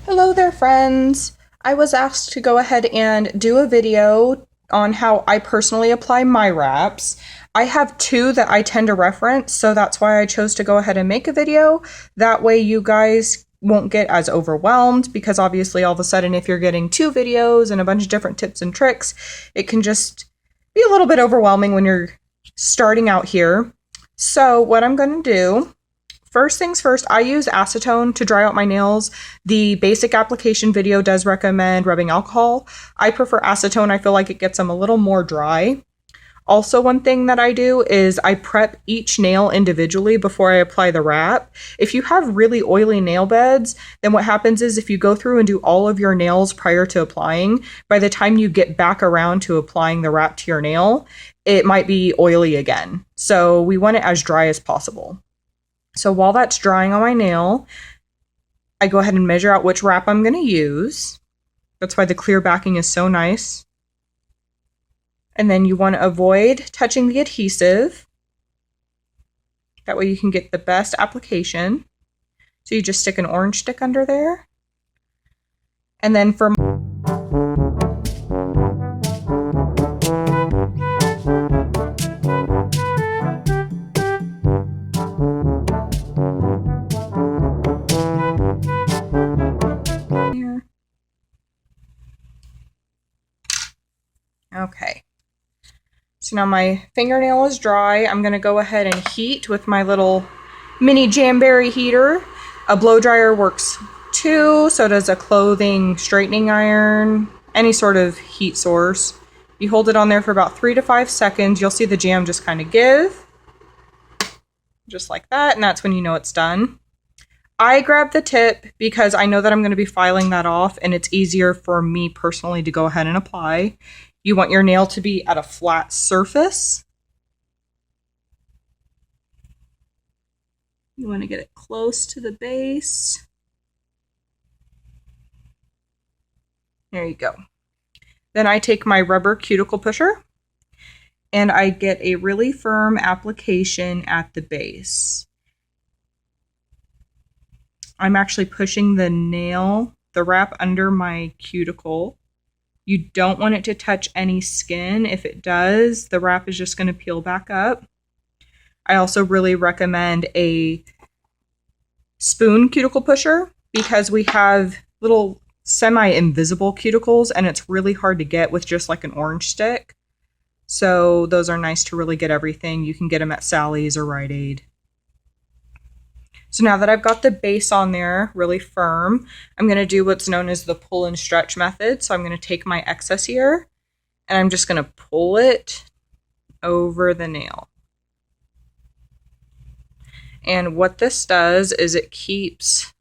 Hello there, friends. I was asked to go ahead and do a video on how I personally apply my wraps. I have two that I tend to reference, so that's why I chose to go ahead and make a video. That way you guys won't get as overwhelmed, because obviously all of a sudden if you're getting two videos and a bunch of different tips and tricks, it can just be a little bit overwhelming when you're starting out here. So what I'm going to do, first things first, I use acetone to dry out my nails. The basic application video does recommend rubbing alcohol. I prefer acetone. I feel like it gets them a little more dry. Also, one thing that I do is I prep each nail individually before I apply the wrap. If you have really oily nail beds, then what happens is if you go through and do all of your nails prior to applying, by the time you get back around to applying the wrap to your nail, it might be oily again. So we want it as dry as possible. So while that's drying on my nail, I go ahead and measure out which wrap I'm going to use. That's why the clear backing is so nice. And then you want to avoid touching the adhesive. That way you can get the best application. So you just stick an orange stick under there. And then for okay. So now my fingernail is dry. I'm going to go ahead and heat with my little mini Jamberry heater. A blow dryer works too, so does a clothing straightening iron, any sort of heat source. You hold it on there for about 3 to 5 seconds. You'll see the jam just kind of give, just like that, and that's when you know it's done. I grab the tip because I know that I'm going to be filing that off, and it's easier for me personally to go ahead and apply. You want your nail to be at a flat surface. You want to get it close to the base. There you go. Then I take my rubber cuticle pusher and I get a really firm application at the base. I'm actually pushing the wrap under my cuticle. You don't want it to touch any skin. If it does, the wrap is just going to peel back up. I also really recommend a spoon cuticle pusher because we have little semi-invisible cuticles and it's really hard to get with just like an orange stick. So those are nice to really get everything. You can get them at Sally's or Rite Aid. So now that I've got the base on there really firm, I'm going to do what's known as the pull and stretch method. So I'm going to take my excess here and I'm just going to pull it over the nail. And what this does is it keeps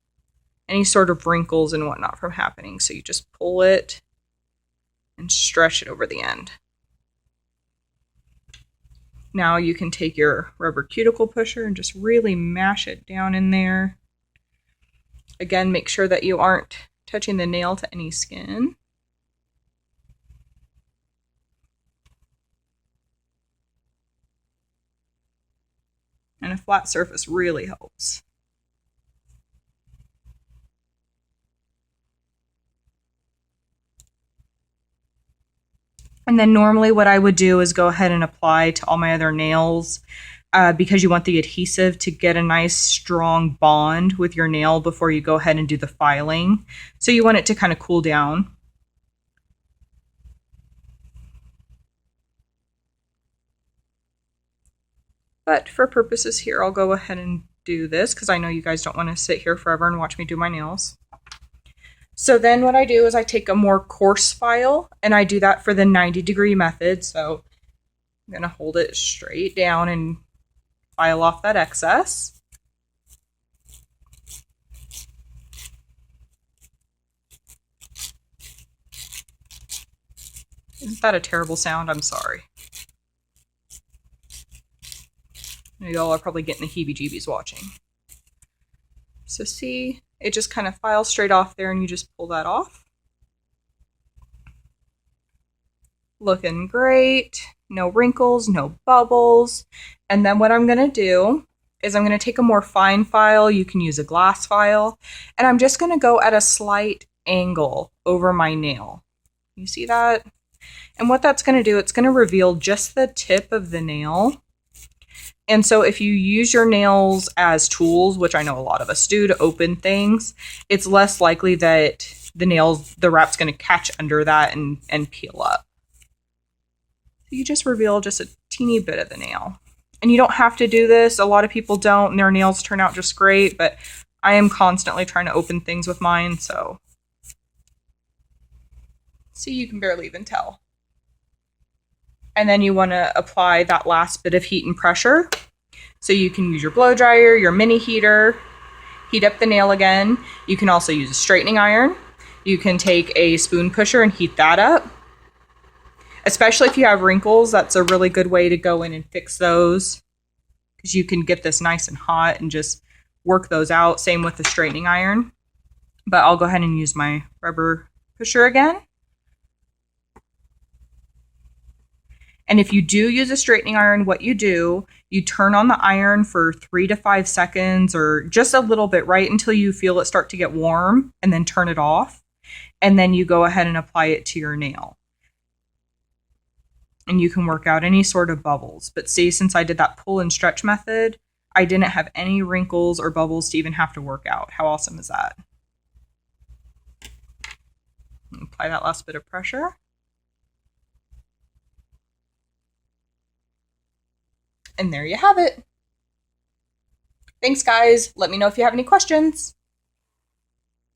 any sort of wrinkles and whatnot from happening. So you just pull it and stretch it over the end. Now you can take your rubber cuticle pusher and just really mash it down in there. Again, make sure that you aren't touching the nail to any skin. And a flat surface really helps. And then normally what I would do is go ahead and apply to all my other nails because you want the adhesive to get a nice strong bond with your nail before you go ahead and do the filing. So you want it to kind of cool down. But for purposes here, I'll go ahead and do this because I know you guys don't want to sit here forever and watch me do my nails. So then what I do is I take a more coarse file and I do that for the 90-degree method. So I'm going to hold it straight down and file off that excess. Isn't that a terrible sound? I'm sorry. Y'all are probably getting the heebie-jeebies watching. So see, it just kind of files straight off there and you just pull that off. Looking great. No wrinkles, no bubbles. And then what I'm going to do is I'm going to take a more fine file. You can use a glass file. And I'm just going to go at a slight angle over my nail. You see that? And what that's going to do, it's going to reveal just the tip of the nail. And so if you use your nails as tools, which I know a lot of us do to open things, it's less likely that the wrap's going to catch under that and peel up. So you just reveal just a teeny bit of the nail. And you don't have to do this. A lot of people don't, and their nails turn out just great, but I am constantly trying to open things with mine, so. See, you can barely even tell. And then you want to apply that last bit of heat and pressure. So you can use your blow dryer, your mini heater, heat up the nail again. You can also use a straightening iron. You can take a spoon pusher and heat that up. Especially if you have wrinkles, that's a really good way to go in and fix those, because you can get this nice and hot and just work those out. Same with the straightening iron. But I'll go ahead and use my rubber pusher again. And if you do use a straightening iron, what you do, you turn on the iron for 3 to 5 seconds or just a little bit, right until you feel it start to get warm, and then turn it off. And then you go ahead and apply it to your nail. And you can work out any sort of bubbles. But see, since I did that pull and stretch method, I didn't have any wrinkles or bubbles to even have to work out. How awesome is that? Apply that last bit of pressure. And there you have it. Thanks, guys. Let me know if you have any questions.